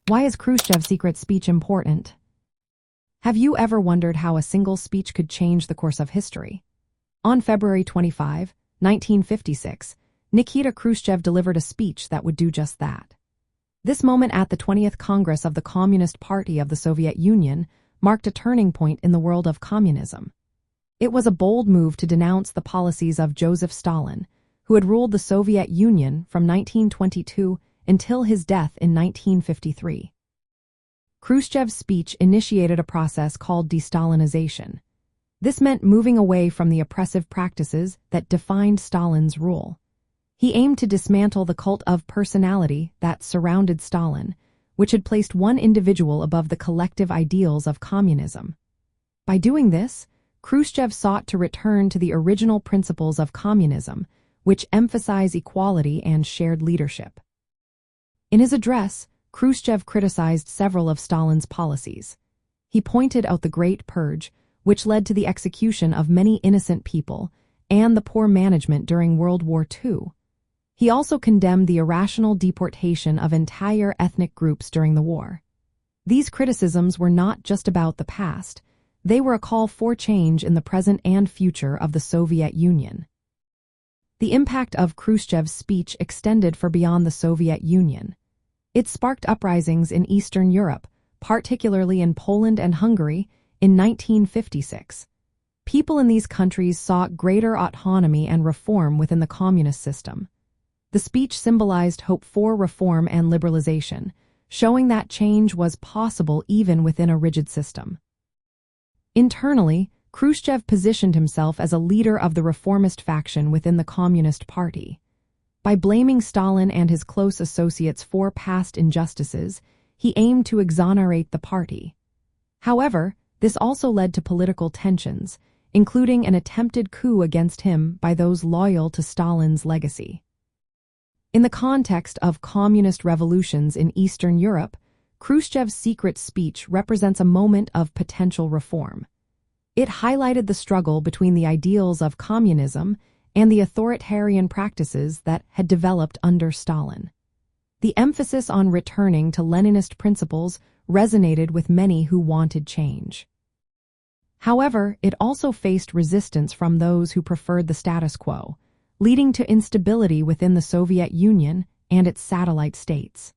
Why is Khrushchev's secret speech important? Have you ever wondered how a single speech could change the course of history? On February 25, 1956, Nikita Khrushchev delivered a speech that would do just that. This moment at the 20th Congress of the Communist Party of the Soviet Union marked a turning point in the world of communism. It was a bold move to denounce the policies of Joseph Stalin, who had ruled the Soviet Union from 1922 until his death in 1953. Khrushchev's speech initiated a process called de-Stalinization. This meant moving away from the oppressive practices that defined Stalin's rule. He aimed to dismantle the cult of personality that surrounded Stalin, which had placed one individual above the collective ideals of communism. By doing this, Khrushchev sought to return to the original principles of communism, which emphasize equality and shared leadership. In his address, Khrushchev criticized several of Stalin's policies. He pointed out the Great Purge, which led to the execution of many innocent people, and the poor management during World War II. He also condemned the irrational deportation of entire ethnic groups during the war. These criticisms were not just about the past, they were a call for change in the present and future of the Soviet Union. The impact of Khrushchev's speech extended far beyond the Soviet Union. It sparked uprisings in Eastern Europe, particularly in Poland and Hungary, in 1956. People in these countries sought greater autonomy and reform within the communist system. The speech symbolized hope for reform and liberalization, showing that change was possible even within a rigid system. Internally, Khrushchev positioned himself as a leader of the reformist faction within the Communist Party. By blaming Stalin and his close associates for past injustices, he aimed to exonerate the party. However, this also led to political tensions, including an attempted coup against him by those loyal to Stalin's legacy. In the context of communist revolutions in Eastern Europe, Khrushchev's secret speech represents a moment of potential reform. It highlighted the struggle between the ideals of communism and the authoritarian practices that had developed under Stalin. The emphasis on returning to Leninist principles resonated with many who wanted change. However, it also faced resistance from those who preferred the status quo, leading to instability within the Soviet Union and its satellite states.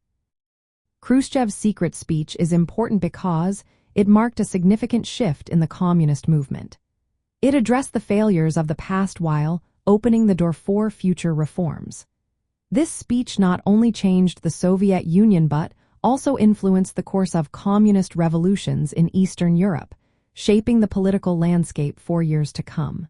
Khrushchev's secret speech is important because it marked a significant shift in the communist movement. It addressed the failures of the past while opening the door for future reforms. This speech not only changed the Soviet Union but also influenced the course of communist revolutions in Eastern Europe, shaping the political landscape for years to come.